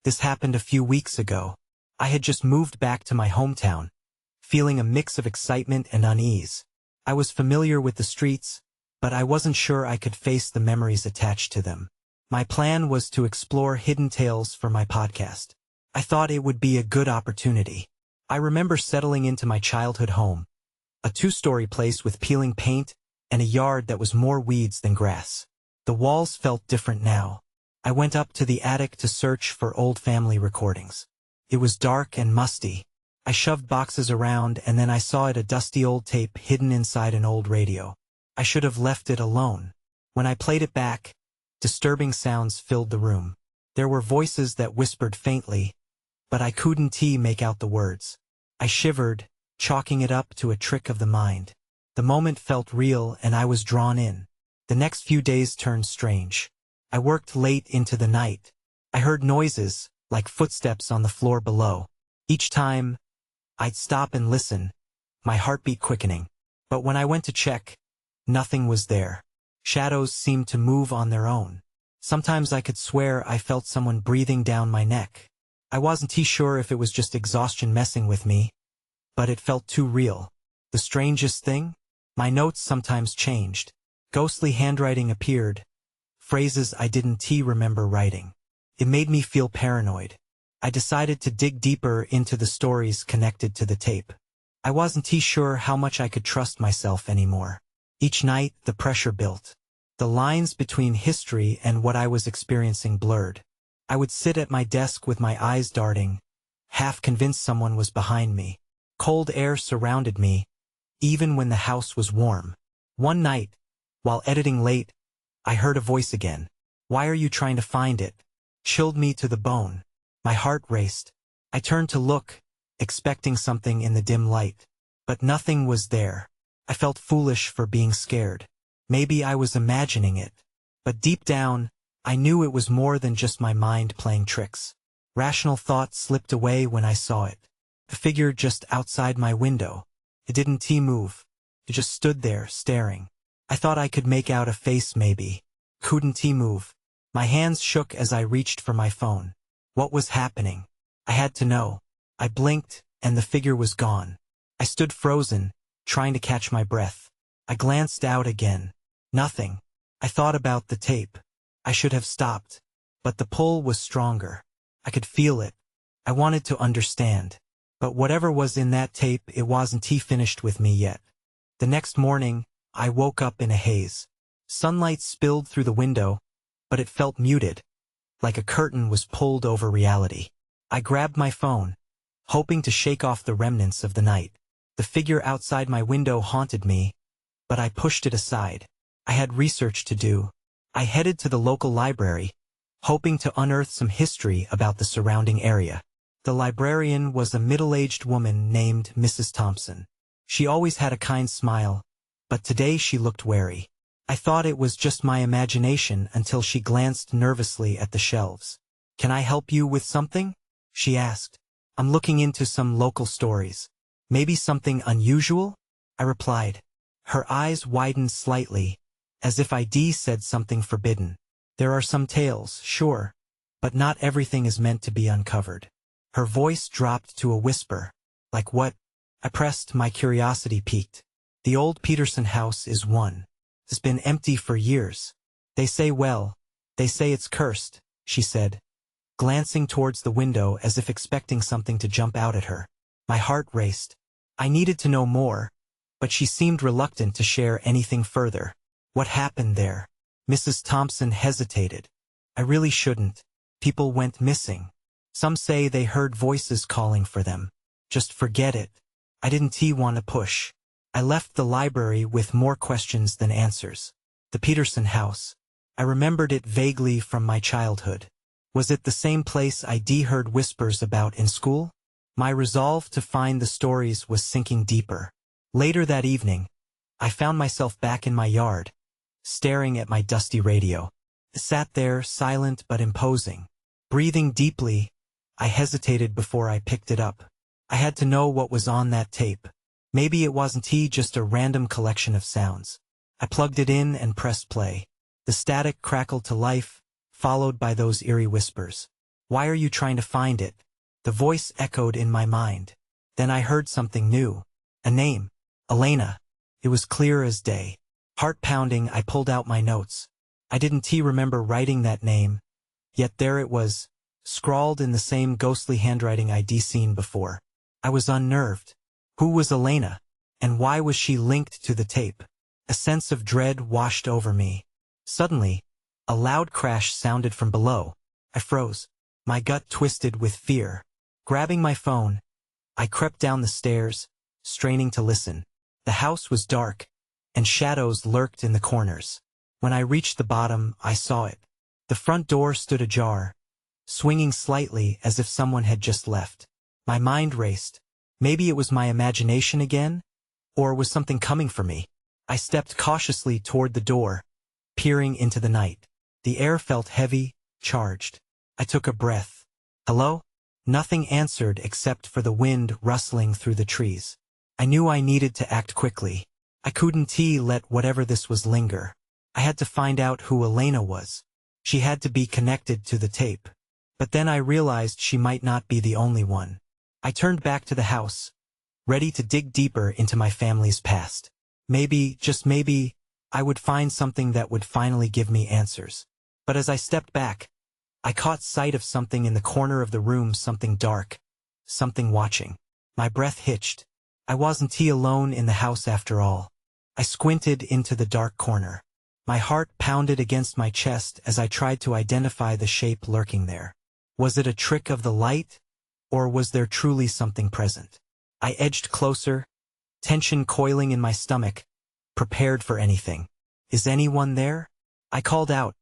This happened a few weeks ago. I had just moved back to my hometown, feeling a mix of excitement and unease. I was familiar with the streets, but I wasn't sure I could face the memories attached to them. My plan was to explore hidden tales for my podcast. I thought it would be a good opportunity. I remember settling into my childhood home, a two-story place with peeling paint and a yard that was more weeds than grass. The walls felt different now. I went up to the attic to search for old family recordings. It was dark and musty. I shoved boxes around and then I saw a dusty old tape hidden inside an old radio. I should have left it alone. When I played it back, disturbing sounds filled the room. There were voices that whispered faintly, but I couldn't make out the words. I shivered, chalking it up to a trick of the mind. The moment felt real and I was drawn in. The next few days turned strange. I worked late into the night. I heard noises, like footsteps on the floor below. Each time, I'd stop and listen, my heartbeat quickening. But when I went to check, nothing was there. Shadows seemed to move on their own. Sometimes I could swear I felt someone breathing down my neck. I wasn't too sure if it was just exhaustion messing with me, but it felt too real. The strangest thing? My notes sometimes changed. Ghostly handwriting appeared, phrases I didn't remember writing. It made me feel paranoid. I decided to dig deeper into the stories connected to the tape. I wasn't sure how much I could trust myself anymore. Each night, the pressure built. The lines between history and what I was experiencing blurred. I would sit at my desk with my eyes darting, half convinced someone was behind me. Cold air surrounded me, even when the house was warm. One night, while editing late, I heard a voice again. "Why are you trying to find it?" Chilled me to the bone. My heart raced. I turned to look, expecting something in the dim light. But nothing was there. I felt foolish for being scared. Maybe I was imagining it. But deep down, I knew it was more than just my mind playing tricks. Rational thought slipped away when I saw it. The figure just outside my window. It didn't move. It just stood there, staring. I thought I could make out a face maybe. Couldn't move. My hands shook as I reached for my phone. What was happening? I had to know. I blinked, and the figure was gone. I stood frozen, trying to catch my breath. I glanced out again. Nothing. I thought about the tape. I should have stopped. But the pull was stronger. I could feel it. I wanted to understand. But whatever was in that tape, it wasn't finished with me yet. The next morning, I woke up in a haze. Sunlight spilled through the window, but it felt muted, like a curtain was pulled over reality. I grabbed my phone, hoping to shake off the remnants of the night. The figure outside my window haunted me, but I pushed it aside. I had research to do. I headed to the local library, hoping to unearth some history about the surrounding area. The librarian was a middle-aged woman named Mrs. Thompson. She always had a kind smile, but today she looked wary. I thought it was just my imagination until she glanced nervously at the shelves. "Can I help you with something?" she asked. "I'm looking into some local stories. Maybe something unusual?" I replied. Her eyes widened slightly, as if I'd said something forbidden. "There are some tales, sure, but not everything is meant to be uncovered." Her voice dropped to a whisper. "Like what?" I pressed, my curiosity piqued. "The old Peterson house is one. It's been empty for years. They say it's cursed," she said, glancing towards the window as if expecting something to jump out at her. My heart raced. I needed to know more, but she seemed reluctant to share anything further. "What happened there?" Mrs. Thompson hesitated. "I really shouldn't. People went missing. Some say they heard voices calling for them. Just forget it." I didn't want to push. I left the library with more questions than answers. The Peterson house. I remembered it vaguely from my childhood. Was it the same place I'd heard whispers about in school? My resolve to find the stories was sinking deeper. Later that evening, I found myself back in my yard, staring at my dusty radio. It sat there, silent but imposing. Breathing deeply, I hesitated before I picked it up. I had to know what was on that tape. Maybe it wasn't just a random collection of sounds. I plugged it in and pressed play. The static crackled to life, followed by those eerie whispers. Why are you trying to find it? The voice echoed in my mind. Then I heard something new. A name. Elena. It was clear as day. Heart pounding, I pulled out my notes. I didn't remember writing that name, yet there it was, scrawled in the same ghostly handwriting I'd seen before. I was unnerved. Who was Elena? And why was she linked to the tape? A sense of dread washed over me. Suddenly, a loud crash sounded from below. I froze. My gut twisted with fear. Grabbing my phone, I crept down the stairs, straining to listen. The house was dark, and shadows lurked in the corners. When I reached the bottom, I saw it. The front door stood ajar, swinging slightly as if someone had just left. My mind raced. Maybe it was my imagination again? Or was something coming for me? I stepped cautiously toward the door, peering into the night. The air felt heavy, charged. I took a breath. Hello? Nothing answered except for the wind rustling through the trees. I knew I needed to act quickly. I couldn't let whatever this was linger. I had to find out who Elena was. She had to be connected to the tape. But then I realized she might not be the only one. I turned back to the house, ready to dig deeper into my family's past. Maybe, just maybe, I would find something that would finally give me answers. But as I stepped back, I caught sight of something in the corner of the room, something dark, something watching. My breath hitched. I wasn't alone in the house after all. I squinted into the dark corner. My heart pounded against my chest as I tried to identify the shape lurking there. Was it a trick of the light, or was there truly something present? I edged closer, tension coiling in my stomach, prepared for anything. Is anyone there? I called out,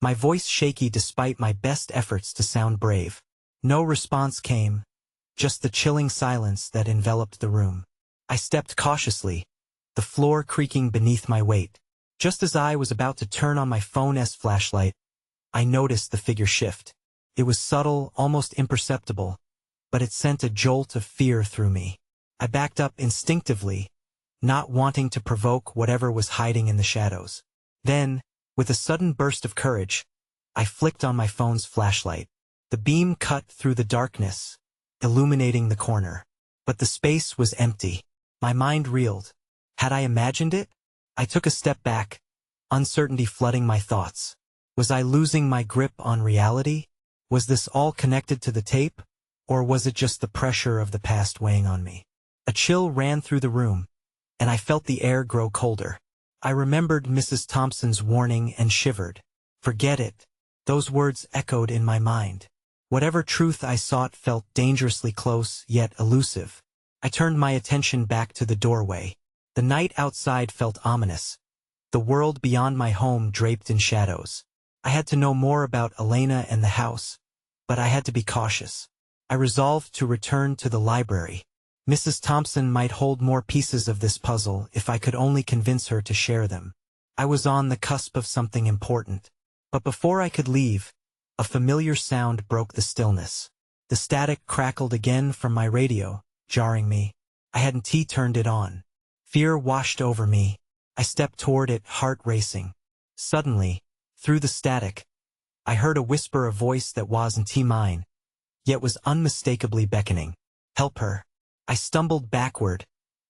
my voice shaky despite my best efforts to sound brave. No response came, just the chilling silence that enveloped the room. I stepped cautiously, the floor creaking beneath my weight. Just as I was about to turn on my phone's flashlight, I noticed the figure shift. It was subtle, almost imperceptible, but it sent a jolt of fear through me. I backed up instinctively, not wanting to provoke whatever was hiding in the shadows. Then, with a sudden burst of courage, I flicked on my phone's flashlight. The beam cut through the darkness, illuminating the corner. But the space was empty. My mind reeled. Had I imagined it? I took a step back, uncertainty flooding my thoughts. Was I losing my grip on reality? Was this all connected to the tape? Or was it just the pressure of the past weighing on me? A chill ran through the room, and I felt the air grow colder. I remembered Mrs. Thompson's warning and shivered. Forget it. Those words echoed in my mind. Whatever truth I sought felt dangerously close, yet elusive. I turned my attention back to the doorway. The night outside felt ominous, the world beyond my home draped in shadows. I had to know more about Elena and the house, but I had to be cautious. I resolved to return to the library. Mrs. Thompson might hold more pieces of this puzzle if I could only convince her to share them. I was on the cusp of something important. But before I could leave, a familiar sound broke the stillness. The static crackled again from my radio, jarring me. I hadn't turned it on. Fear washed over me. I stepped toward it, heart racing. Suddenly, through the static, I heard a whisper, a voice that wasn't mine, yet was unmistakably beckoning. Help her. I stumbled backward,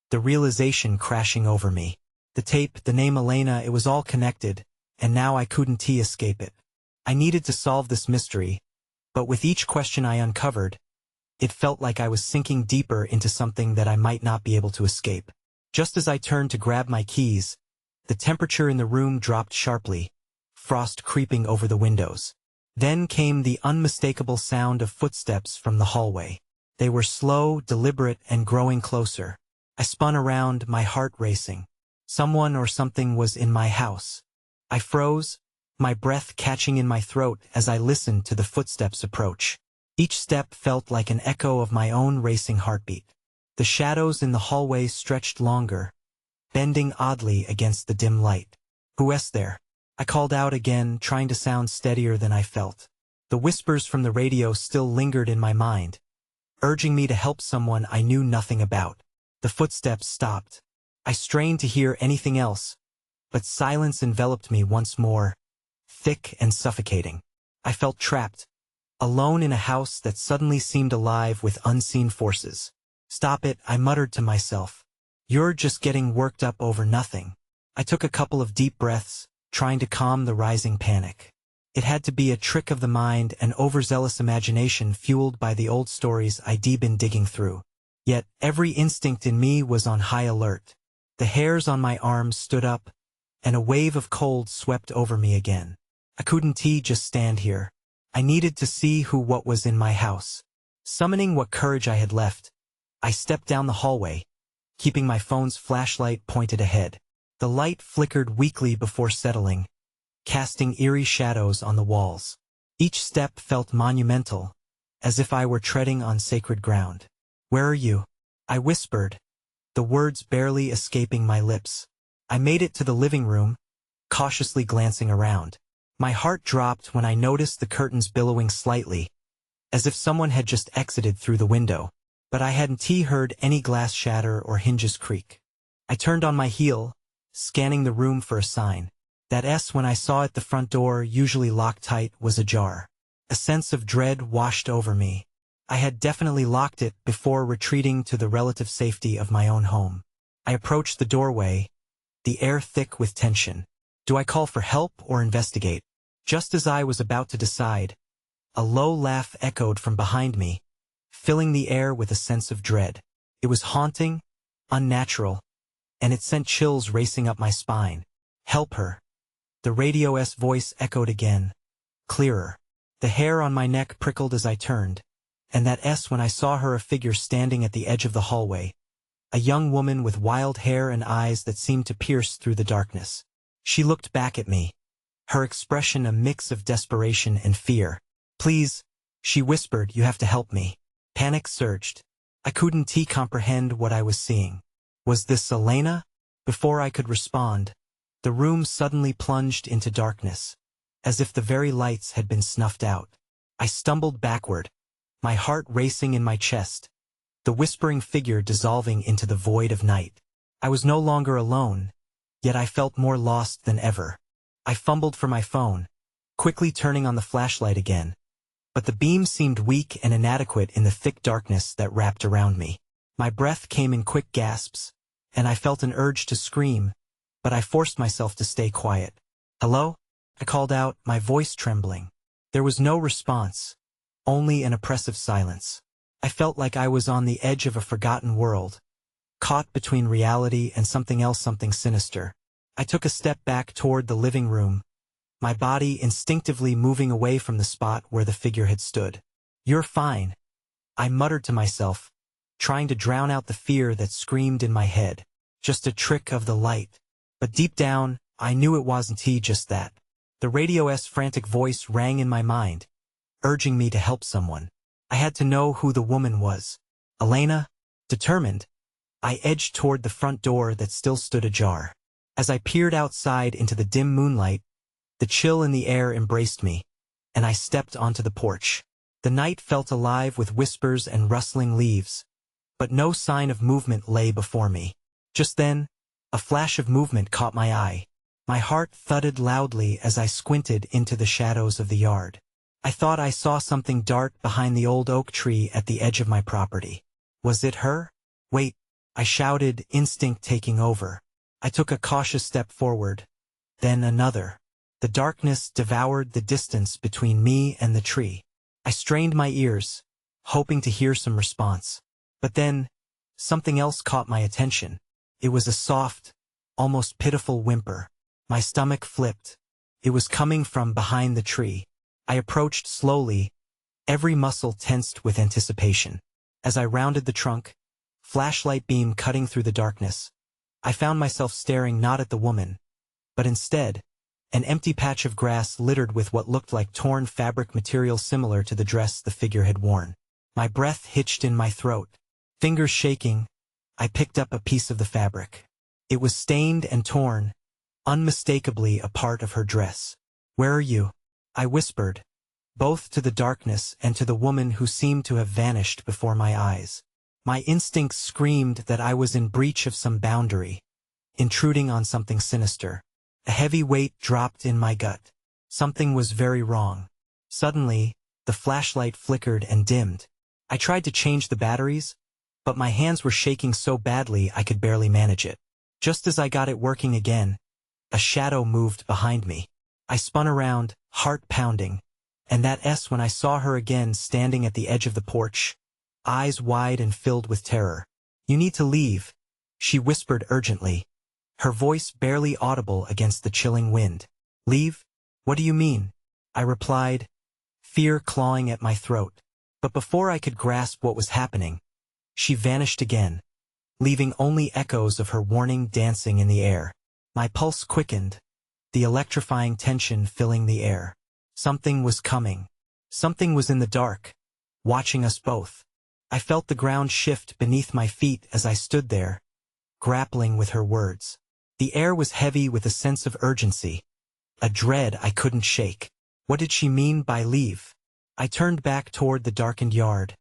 the realization crashing over me. The tape, the name Elena, it was all connected, and now I couldn't escape it. I needed to solve this mystery, but with each question I uncovered, it felt like I was sinking deeper into something that I might not be able to escape. Just as I turned to grab my keys, the temperature in the room dropped sharply, frost creeping over the windows. Then came the unmistakable sound of footsteps from the hallway. They were slow, deliberate, and growing closer. I spun around, my heart racing. Someone or something was in my house. I froze, my breath catching in my throat as I listened to the footsteps approach. Each step felt like an echo of my own racing heartbeat. The shadows in the hallway stretched longer, bending oddly against the dim light. Who's there? I called out again, trying to sound steadier than I felt. The whispers from the radio still lingered in my mind, urging me to help someone I knew nothing about. The footsteps stopped. I strained to hear anything else, but silence enveloped me once more, thick and suffocating. I felt trapped, alone in a house that suddenly seemed alive with unseen forces. "Stop it," I muttered to myself. "You're just getting worked up over nothing." I took a couple of deep breaths, trying to calm the rising panic. It had to be a trick of the mind and overzealous imagination fueled by the old stories I'd been digging through. Yet, every instinct in me was on high alert. The hairs on my arms stood up, and a wave of cold swept over me again. I couldn't just stand here. I needed to see what was in my house. Summoning what courage I had left, I stepped down the hallway, keeping my phone's flashlight pointed ahead. The light flickered weakly before settling, casting eerie shadows on the walls. Each step felt monumental, as if I were treading on sacred ground. "Where are you?" I whispered, the words barely escaping my lips. I made it to the living room, cautiously glancing around. My heart dropped when I noticed the curtains billowing slightly, as if someone had just exited through the window. But I hadn't heard any glass shatter or hinges creak. I turned on my heel, scanning the room for a sign. That S when I saw it the front door, usually locked tight, was ajar. A sense of dread washed over me. I had definitely locked it before retreating to the relative safety of my own home. I approached the doorway, the air thick with tension. Do I call for help or investigate? Just as I was about to decide, a low laugh echoed from behind me, filling the air with a sense of dread. It was haunting, unnatural, and it sent chills racing up my spine. "Help her." The radio's voice echoed again, clearer. The hair on my neck prickled as I turned, and that S when I saw her, a figure standing at the edge of the hallway. A young woman with wild hair and eyes that seemed to pierce through the darkness. She looked back at me, her expression a mix of desperation and fear. "Please," she whispered, "you have to help me." Panic surged. I couldn't comprehend what I was seeing. Was this Elena? Before I could respond, the room suddenly plunged into darkness, as if the very lights had been snuffed out. I stumbled backward, my heart racing in my chest, the whispering figure dissolving into the void of night. I was no longer alone, yet I felt more lost than ever. I fumbled for my phone, quickly turning on the flashlight again, but the beam seemed weak and inadequate in the thick darkness that wrapped around me. My breath came in quick gasps, and I felt an urge to scream, but I forced myself to stay quiet. "Hello?" I called out, my voice trembling. There was no response, only an oppressive silence. I felt like I was on the edge of a forgotten world, caught between reality and something else, something sinister. I took a step back toward the living room, my body instinctively moving away from the spot where the figure had stood. "You're fine," I muttered to myself, trying to drown out the fear that screamed in my head. "Just a trick of the light." But deep down, I knew it wasn't just that. The radio's frantic voice rang in my mind, urging me to help someone. I had to know who the woman was. Elena? Determined, I edged toward the front door that still stood ajar. As I peered outside into the dim moonlight, the chill in the air embraced me, and I stepped onto the porch. The night felt alive with whispers and rustling leaves, but no sign of movement lay before me. Just then, a flash of movement caught my eye. My heart thudded loudly as I squinted into the shadows of the yard. I thought I saw something dart behind the old oak tree at the edge of my property. Was it her? "Wait," I shouted, instinct taking over. I took a cautious step forward, then another. The darkness devoured the distance between me and the tree. I strained my ears, hoping to hear some response. But then, something else caught my attention. It was a soft, almost pitiful whimper. My stomach flipped. It was coming from behind the tree. I approached slowly, every muscle tensed with anticipation. As I rounded the trunk, flashlight beam cutting through the darkness, I found myself staring not at the woman, but instead, an empty patch of grass littered with what looked like torn fabric material similar to the dress the figure had worn. My breath hitched in my throat. Fingers shaking, I picked up a piece of the fabric. It was stained and torn, unmistakably a part of her dress. "Where are you?" I whispered, both to the darkness and to the woman who seemed to have vanished before my eyes. My instincts screamed that I was in breach of some boundary, intruding on something sinister. A heavy weight dropped in my gut. Something was very wrong. Suddenly, The flashlight flickered and dimmed. I tried to change the batteries, but my hands were shaking so badly I could barely manage it. Just as I got it working again, a shadow moved behind me. I spun around, heart pounding, and when I saw her again standing at the edge of the porch, eyes wide and filled with terror. "You need to leave," she whispered urgently, her voice barely audible against the chilling wind. "Leave? What do you mean?" I replied, fear clawing at my throat. But before I could grasp what was happening, she vanished again, leaving only echoes of her warning dancing in the air. My pulse quickened, the electrifying tension filling the air. Something was coming. Something was in the dark, watching us both. I felt the ground shift beneath my feet as I stood there, grappling with her words. The air was heavy with a sense of urgency, a dread I couldn't shake. What did she mean by leave? I turned back toward the darkened yard,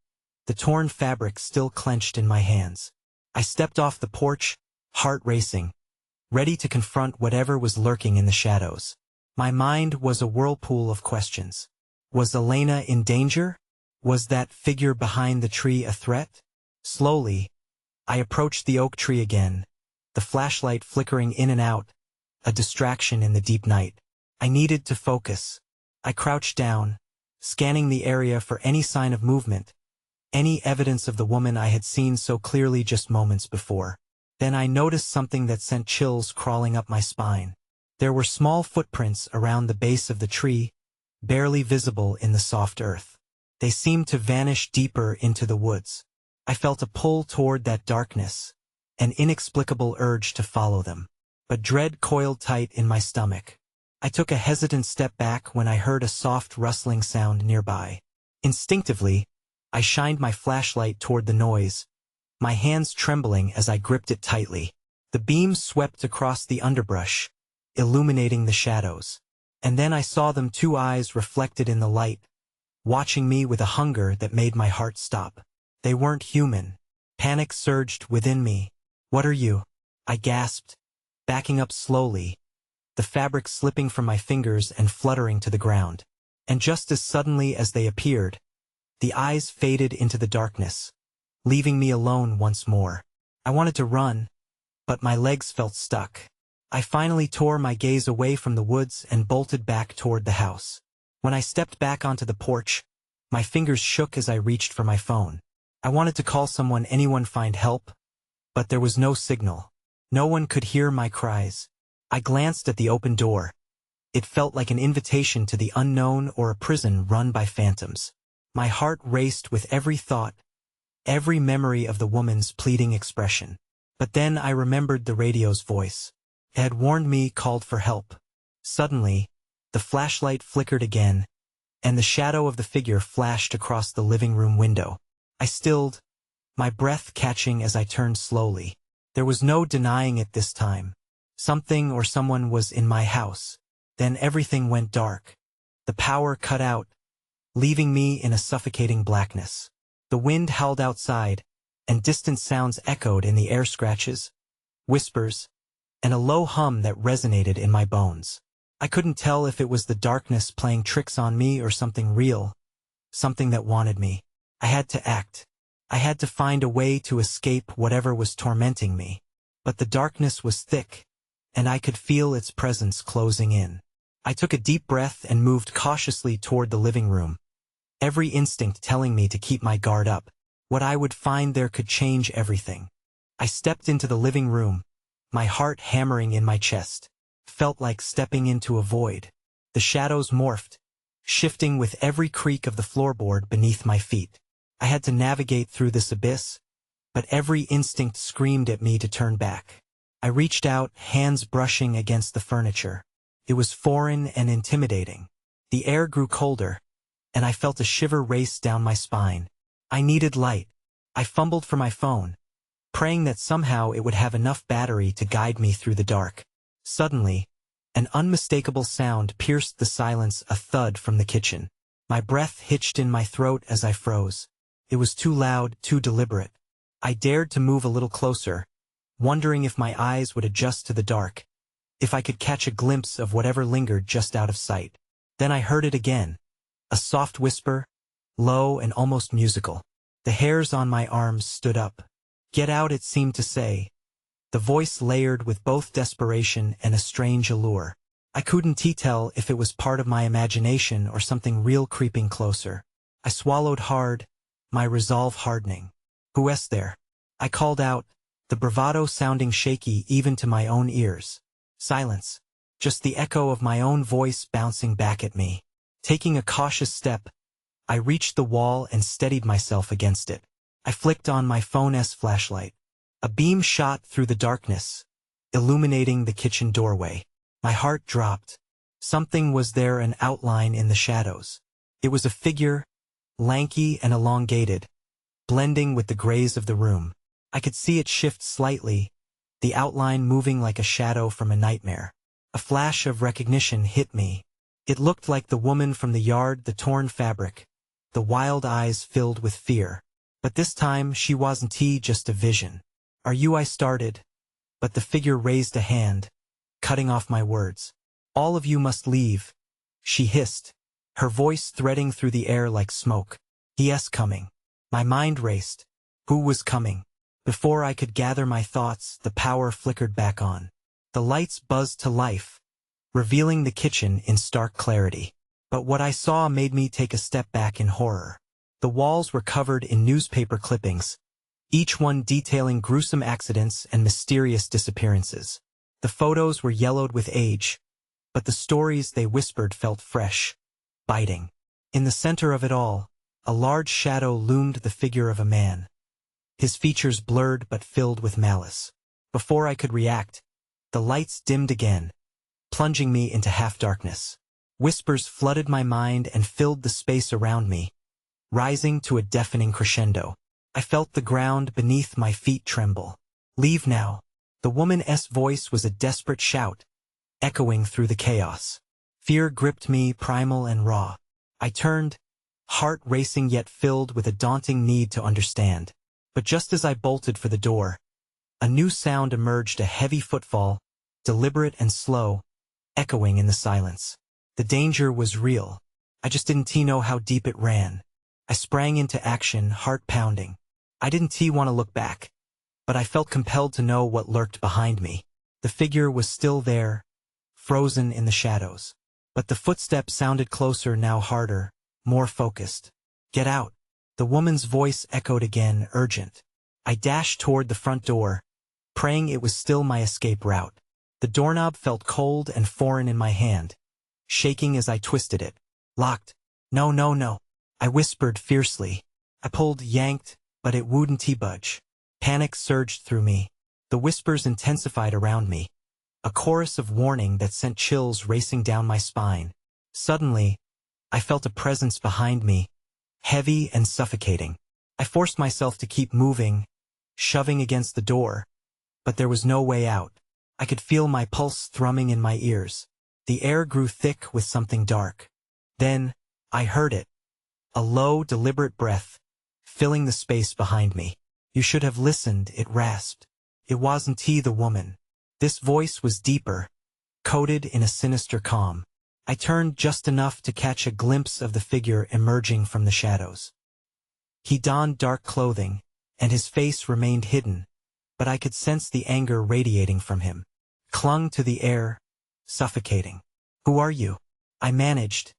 the torn fabric still clenched in my hands. I stepped off the porch, heart racing, ready to confront whatever was lurking in the shadows. My mind was a whirlpool of questions. Was Elena in danger? Was that figure behind the tree a threat? Slowly, I approached the oak tree again, the flashlight flickering in and out, a distraction in the deep night. I needed to focus. I crouched down, scanning the area for any sign of movement, any evidence of the woman I had seen so clearly just moments before. Then I noticed something that sent chills crawling up my spine. There were small footprints around the base of the tree, barely visible in the soft earth. They seemed to vanish deeper into the woods. I felt a pull toward that darkness, an inexplicable urge to follow them. But dread coiled tight in my stomach. I took a hesitant step back when I heard a soft rustling sound nearby. Instinctively, I shined my flashlight toward the noise, my hands trembling as I gripped it tightly. The beam swept across the underbrush, illuminating the shadows. And then I saw them, two eyes reflected in the light, watching me with a hunger that made my heart stop. They weren't human. Panic surged within me. "What are you?" I gasped, backing up slowly, the fabric slipping from my fingers and fluttering to the ground. And just as suddenly as they appeared, the eyes faded into the darkness, leaving me alone once more. I wanted to run, but my legs felt stuck. I finally tore my gaze away from the woods and bolted back toward the house. When I stepped back onto the porch, my fingers shook as I reached for my phone. I wanted to call someone, anyone, find help, but there was no signal. No one could hear my cries. I glanced at the open door. It felt like an invitation to the unknown or a prison run by phantoms. My heart raced with every thought, every memory of the woman's pleading expression. But then I remembered the radio's voice. It had warned me, called for help. Suddenly, the flashlight flickered again, and the shadow of the figure flashed across the living room window. I stilled, my breath catching as I turned slowly. There was no denying it this time. Something or someone was in my house. Then everything went dark. The power cut out, leaving me in a suffocating blackness. The wind howled outside, and distant sounds echoed in the air, scratches, whispers, and a low hum that resonated in my bones. I couldn't tell if it was the darkness playing tricks on me or something real, something that wanted me. I had to act. I had to find a way to escape whatever was tormenting me. But the darkness was thick, and I could feel its presence closing in. I took a deep breath and moved cautiously toward the living room, every instinct telling me to keep my guard up. What I would find there could change everything. I stepped into the living room, my heart hammering in my chest. Felt like stepping into a void. The shadows morphed, shifting with every creak of the floorboard beneath my feet. I had to navigate through this abyss, but every instinct screamed at me to turn back. I reached out, hands brushing against the furniture. It was foreign and intimidating. The air grew colder, and I felt a shiver race down my spine. I needed light. I fumbled for my phone, praying that somehow it would have enough battery to guide me through the dark. Suddenly, an unmistakable sound pierced the silence, a thud from the kitchen. My breath hitched in my throat as I froze. It was too loud, too deliberate. I dared to move a little closer, wondering if my eyes would adjust to the dark, if I could catch a glimpse of whatever lingered just out of sight. Then I heard it again, a soft whisper, low and almost musical. The hairs on my arms stood up. "Get out," it seemed to say, the voice layered with both desperation and a strange allure. I couldn't tell if it was part of my imagination or something real creeping closer. I swallowed hard, my resolve hardening. "Who's there?" I called out, the bravado sounding shaky even to my own ears. Silence. Just the echo of my own voice bouncing back at me. Taking a cautious step, I reached the wall and steadied myself against it. I flicked on my phone's flashlight. A beam shot through the darkness, illuminating the kitchen doorway. My heart dropped. Something was there, an outline in the shadows. It was a figure, lanky and elongated, blending with the grays of the room. I could see it shift slightly, the outline moving like a shadow from a nightmare. A flash of recognition hit me. It looked like the woman from the yard, the torn fabric, the wild eyes filled with fear. But this time she wasn't just a vision. "Are you?" I started, but the figure raised a hand, cutting off my words. "All of you must leave," she hissed, her voice threading through the air like smoke. "He's coming." My mind raced. Who was coming? Before I could gather my thoughts, the power flickered back on. The lights buzzed to life, revealing the kitchen in stark clarity. But what I saw made me take a step back in horror. The walls were covered in newspaper clippings, each one detailing gruesome accidents and mysterious disappearances. The photos were yellowed with age, but the stories they whispered felt fresh, biting. In the center of it all, a large shadow loomed, the figure of a man. His features blurred but filled with malice. Before I could react, the lights dimmed again, plunging me into half-darkness. Whispers flooded my mind and filled the space around me, rising to a deafening crescendo. I felt the ground beneath my feet tremble. "Leave now." The woman's voice was a desperate shout, echoing through the chaos. Fear gripped me, primal and raw. I turned, heart racing yet filled with a daunting need to understand. But just as I bolted for the door, a new sound emerged, a heavy footfall, deliberate and slow, echoing in the silence. The danger was real. I just didn't know how deep it ran. I sprang into action, heart pounding. I didn't want to look back, but I felt compelled to know what lurked behind me. The figure was still there, frozen in the shadows. But the footsteps sounded closer, now harder, more focused. "Get out." The woman's voice echoed again, urgent. I dashed toward the front door, praying it was still my escape route. The doorknob felt cold and foreign in my hand, shaking as I twisted it. "Locked." "No, no, no," I whispered fiercely. I pulled, yanked, but it wouldn't budge. Panic surged through me. The whispers intensified around me, a chorus of warning that sent chills racing down my spine. Suddenly, I felt a presence behind me, heavy and suffocating. I forced myself to keep moving, shoving against the door, but there was no way out. I could feel my pulse thrumming in my ears. The air grew thick with something dark. Then, I heard it. A low, deliberate breath, filling the space behind me. "You should have listened," it rasped. It wasn't the woman. This voice was deeper, coated in a sinister calm. I turned just enough to catch a glimpse of the figure emerging from the shadows. He donned dark clothing, and his face remained hidden, but I could sense the anger radiating from him. Clung to the air, suffocating. "Who are you?" I managed,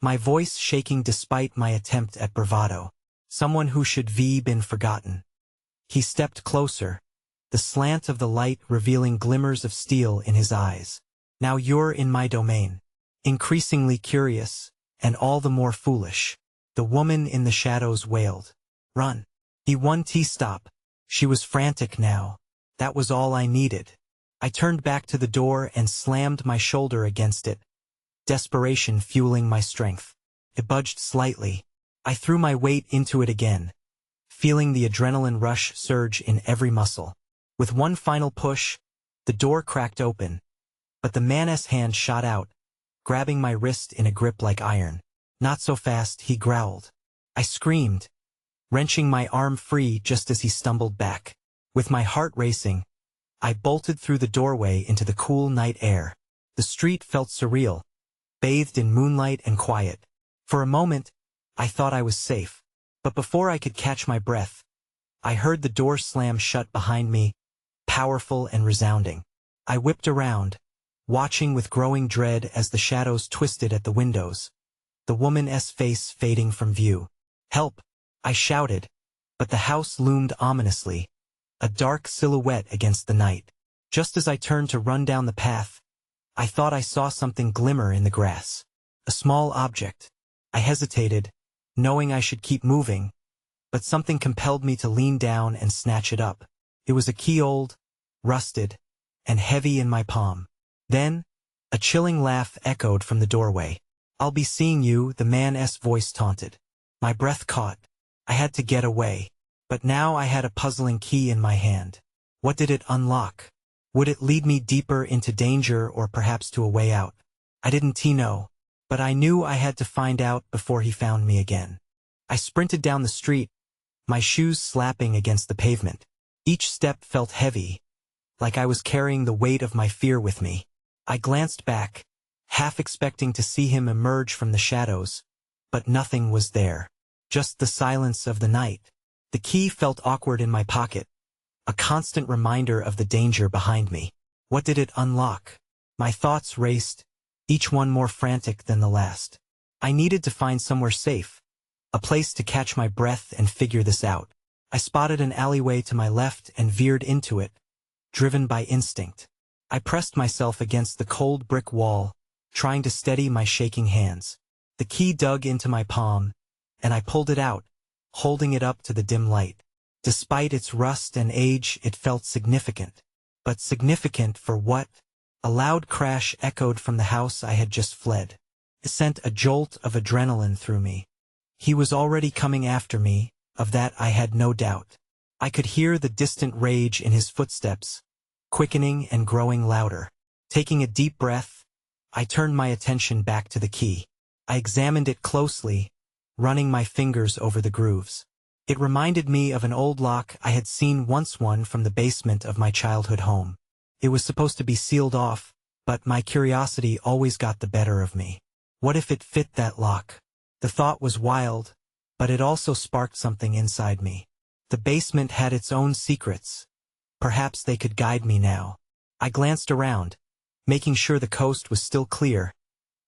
my voice shaking despite my attempt at bravado. "Someone who should been forgotten." He stepped closer, the slant of the light revealing glimmers of steel in his eyes. "Now you're in my domain." Increasingly curious, and all the more foolish, the woman in the shadows wailed. "Run." He won't stop. She was frantic now. That was all I needed. I turned back to the door and slammed my shoulder against it, desperation fueling my strength. It budged slightly. I threw my weight into it again, feeling the adrenaline rush surge in every muscle. With one final push, the door cracked open, but the man's hand shot out, grabbing my wrist in a grip like iron. "Not so fast," he growled. I screamed, wrenching my arm free just as he stumbled back. With my heart racing, I bolted through the doorway into the cool night air. The street felt surreal, bathed in moonlight and quiet. For a moment, I thought I was safe. But before I could catch my breath, I heard the door slam shut behind me, powerful and resounding. I whipped around, watching with growing dread as the shadows twisted at the windows, the woman's face fading from view. "Help!" I shouted, but the house loomed ominously, a dark silhouette against the night. Just as I turned to run down the path, I thought I saw something glimmer in the grass. A small object. I hesitated, knowing I should keep moving, but something compelled me to lean down and snatch it up. It was a key, old, rusted, and heavy in my palm. Then, a chilling laugh echoed from the doorway. "I'll be seeing you," the man's voice taunted. My breath caught. I had to get away. But now I had a puzzling key in my hand. What did it unlock? Would it lead me deeper into danger or perhaps to a way out? I didn't know, but I knew I had to find out before he found me again. I sprinted down the street, my shoes slapping against the pavement. Each step felt heavy, like I was carrying the weight of my fear with me. I glanced back, half expecting to see him emerge from the shadows, but nothing was there. Just the silence of the night. The key felt awkward in my pocket, a constant reminder of the danger behind me. What did it unlock? My thoughts raced, each one more frantic than the last. I needed to find somewhere safe, a place to catch my breath and figure this out. I spotted an alleyway to my left and veered into it, driven by instinct. I pressed myself against the cold brick wall, trying to steady my shaking hands. The key dug into my palm, and I pulled it out, holding it up to the dim light. Despite its rust and age, it felt significant. But significant for what? A loud crash echoed from the house I had just fled. It sent a jolt of adrenaline through me. He was already coming after me, of that I had no doubt. I could hear the distant rage in his footsteps, quickening and growing louder. Taking a deep breath, I turned my attention back to the key. I examined it closely, running my fingers over the grooves. It reminded me of an old lock I had seen once, one from the basement of my childhood home. It was supposed to be sealed off, but my curiosity always got the better of me. What if it fit that lock? The thought was wild, but it also sparked something inside me. The basement had its own secrets. Perhaps they could guide me now. I glanced around, making sure the coast was still clear,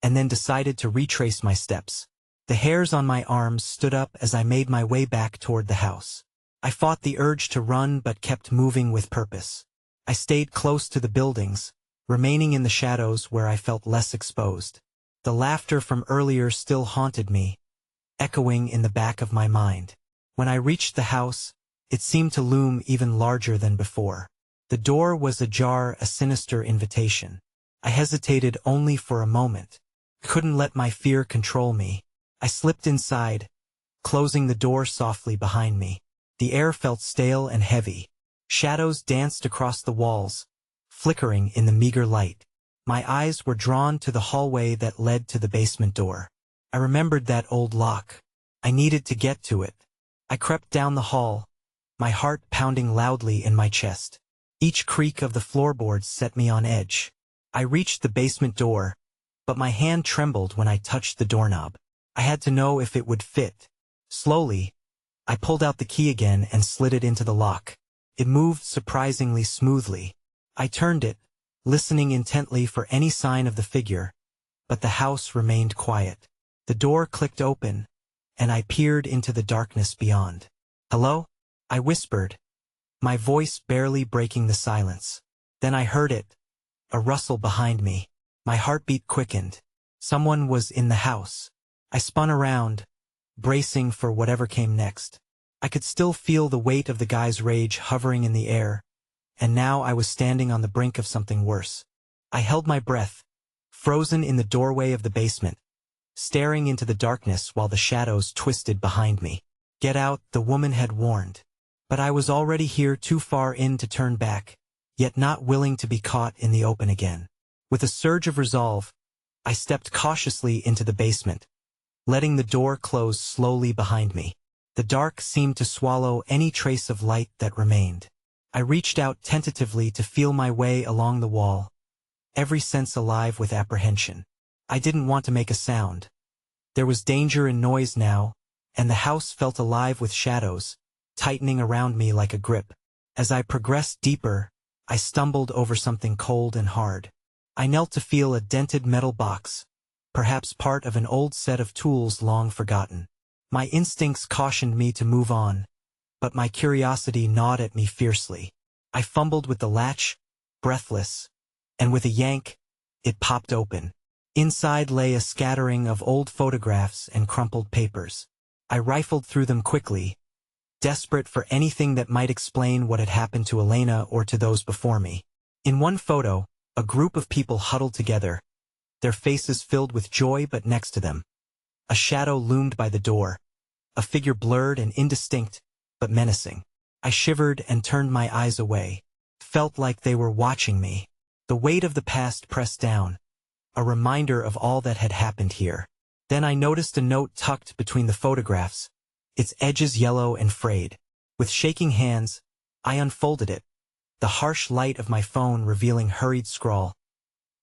and then decided to retrace my steps. The hairs on my arms stood up as I made my way back toward the house. I fought the urge to run but kept moving with purpose. I stayed close to the buildings, remaining in the shadows where I felt less exposed. The laughter from earlier still haunted me, echoing in the back of my mind. When I reached the house, it seemed to loom even larger than before. The door was ajar, a sinister invitation. I hesitated only for a moment. Couldn't let my fear control me. I slipped inside, closing the door softly behind me. The air felt stale and heavy. Shadows danced across the walls, flickering in the meager light. My eyes were drawn to the hallway that led to the basement door. I remembered that old lock. I needed to get to it. I crept down the hall, my heart pounding loudly in my chest. Each creak of the floorboards set me on edge. I reached the basement door, but my hand trembled when I touched the doorknob. I had to know if it would fit. Slowly, I pulled out the key again and slid it into the lock. It moved surprisingly smoothly. I turned it, listening intently for any sign of the figure, but the house remained quiet. The door clicked open, and I peered into the darkness beyond. "Hello?" I whispered, my voice barely breaking the silence. Then I heard it, a rustle behind me. My heartbeat quickened. Someone was in the house. I spun around, bracing for whatever came next. I could still feel the weight of the guy's rage hovering in the air, and now I was standing on the brink of something worse. I held my breath, frozen in the doorway of the basement, staring into the darkness while the shadows twisted behind me. "Get out," the woman had warned. But I was already here, too far in to turn back, yet not willing to be caught in the open again. With a surge of resolve, I stepped cautiously into the basement, letting the door close slowly behind me. The dark seemed to swallow any trace of light that remained. I reached out tentatively to feel my way along the wall, every sense alive with apprehension. I didn't want to make a sound. There was danger in noise now, and the house felt alive with shadows, tightening around me like a grip. As I progressed deeper, I stumbled over something cold and hard. I knelt to feel a dented metal box, perhaps part of an old set of tools long forgotten. My instincts cautioned me to move on, but my curiosity gnawed at me fiercely. I fumbled with the latch, breathless, and with a yank, it popped open. Inside lay a scattering of old photographs and crumpled papers. I rifled through them quickly, desperate for anything that might explain what had happened to Elena or to those before me. In one photo, a group of people huddled together, their faces filled with joy, but next to them, a shadow loomed by the door, a figure blurred and indistinct, but menacing. I shivered and turned my eyes away. Felt like they were watching me. The weight of the past pressed down, a reminder of all that had happened here. Then I noticed a note tucked between the photographs, its edges yellow and frayed. With shaking hands, I unfolded it, the harsh light of my phone revealing hurried scrawl.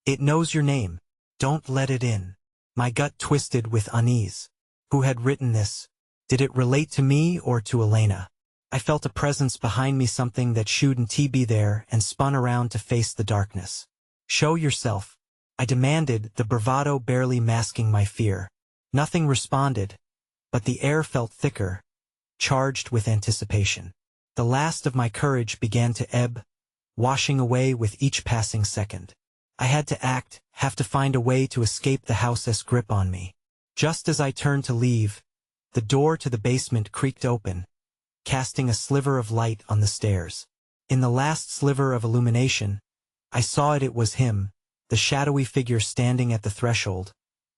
"It knows your name. Don't let it in." My gut twisted with unease. Who had written this? Did it relate to me or to Elena? I felt a presence behind me, something that shouldn't be there, and spun around to face the darkness. "Show yourself," I demanded, the bravado barely masking my fear. Nothing responded, but the air felt thicker, charged with anticipation. The last of my courage began to ebb, washing away with each passing second. I had to act, have to find a way to escape the house's grip on me. Just as I turned to leave, the door to the basement creaked open, casting a sliver of light on the stairs. In the last sliver of illumination, I saw it was him, the shadowy figure standing at the threshold,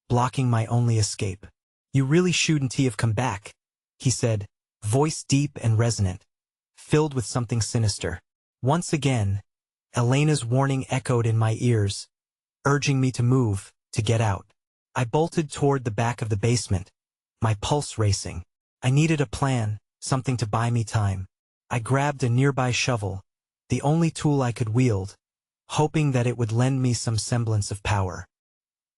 blocking my only escape. "You really shouldn't have come back," he said, voice deep and resonant, filled with something sinister. Once again, Elena's warning echoed in my ears, urging me to move, to get out. I bolted toward the back of the basement, my pulse racing. I needed a plan, something to buy me time. I grabbed a nearby shovel, the only tool I could wield, hoping that it would lend me some semblance of power.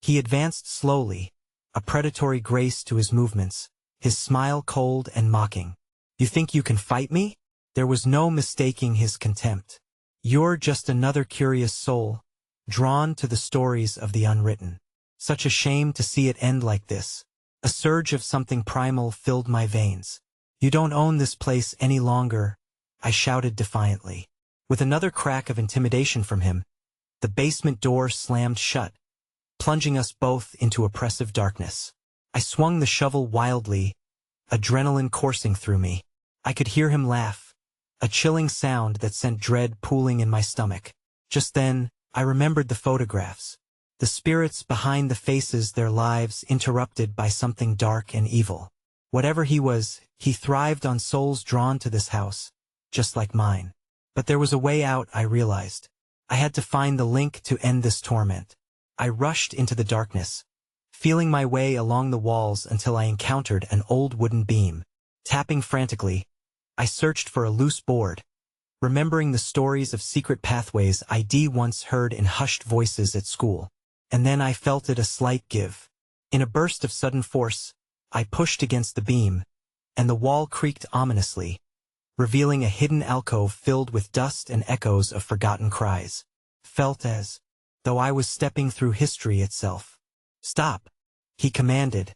He advanced slowly, a predatory grace to his movements, his smile cold and mocking. "You think you can fight me?" There was no mistaking his contempt. "You're just another curious soul, drawn to the stories of the unwritten. Such a shame to see it end like this." A surge of something primal filled my veins. "You don't own this place any longer," I shouted defiantly. With another crack of intimidation from him, the basement door slammed shut, plunging us both into oppressive darkness. I swung the shovel wildly, adrenaline coursing through me. I could hear him laugh, a chilling sound that sent dread pooling in my stomach. Just then, I remembered the photographs. The spirits behind the faces, their lives interrupted by something dark and evil. Whatever he was, he thrived on souls drawn to this house, just like mine. But there was a way out, I realized. I had to find the link to end this torment. I rushed into the darkness, feeling my way along the walls until I encountered an old wooden beam. Tapping frantically, I searched for a loose board, remembering the stories of secret pathways I'd once heard in hushed voices at school. And then I felt it a slight give. In a burst of sudden force, I pushed against the beam, and the wall creaked ominously, revealing a hidden alcove filled with dust and echoes of forgotten cries. Felt as though I was stepping through history itself. "Stop," he commanded,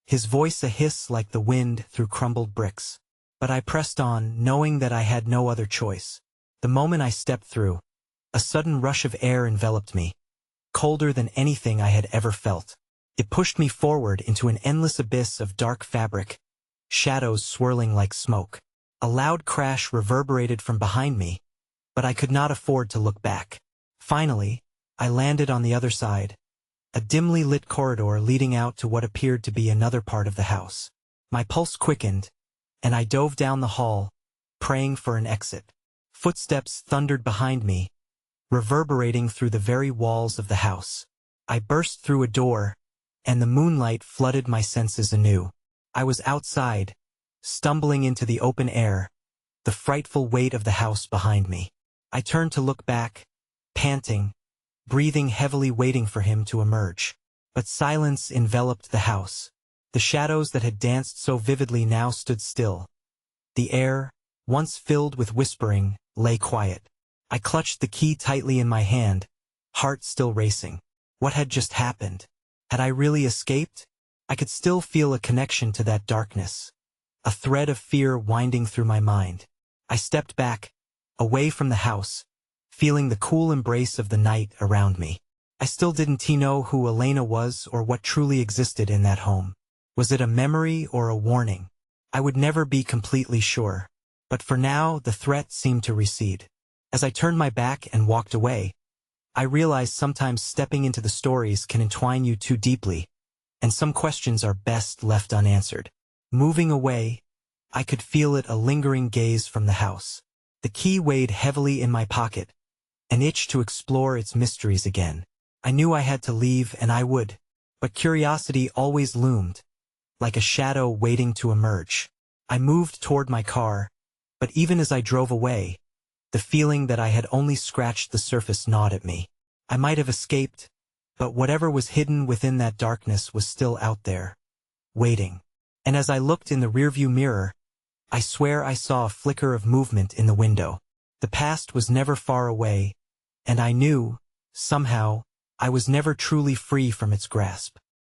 his voice a hiss like the wind through crumbled bricks. But I pressed on, knowing that I had no other choice. The moment I stepped through, a sudden rush of air enveloped me, colder than anything I had ever felt. It pushed me forward into an endless abyss of dark fabric, shadows swirling like smoke. A loud crash reverberated from behind me, but I could not afford to look back. Finally, I landed on the other side, a dimly lit corridor leading out to what appeared to be another part of the house. My pulse quickened, and I dove down the hall, praying for an exit. Footsteps thundered behind me, reverberating through the very walls of the house. I burst through a door, and the moonlight flooded my senses anew. I was outside, stumbling into the open air, the frightful weight of the house behind me. I turned to look back, panting, breathing heavily, waiting for him to emerge. But silence enveloped the house. The shadows that had danced so vividly now stood still. The air, once filled with whispering, lay quiet. I clutched the key tightly in my hand, heart still racing. What had just happened? Had I really escaped? I could still feel a connection to that darkness, a thread of fear winding through my mind. I stepped back, away from the house, feeling the cool embrace of the night around me. I still didn't know who Elena was or what truly existed in that home. Was it a memory or a warning? I would never be completely sure. But for now, the threat seemed to recede. As I turned my back and walked away, I realized sometimes stepping into the stories can entwine you too deeply, and some questions are best left unanswered. Moving away, I could feel a lingering gaze from the house. The key weighed heavily in my pocket, an itch to explore its mysteries again. I knew I had to leave, and I would, but curiosity always loomed, like a shadow waiting to emerge. I moved toward my car, but even as I drove away, the feeling that I had only scratched the surface gnawed at me. I might have escaped, but whatever was hidden within that darkness was still out there, waiting. And as I looked in the rearview mirror, I swear I saw a flicker of movement in the window. The past was never far away, and I knew, somehow, I was never truly free from its grasp.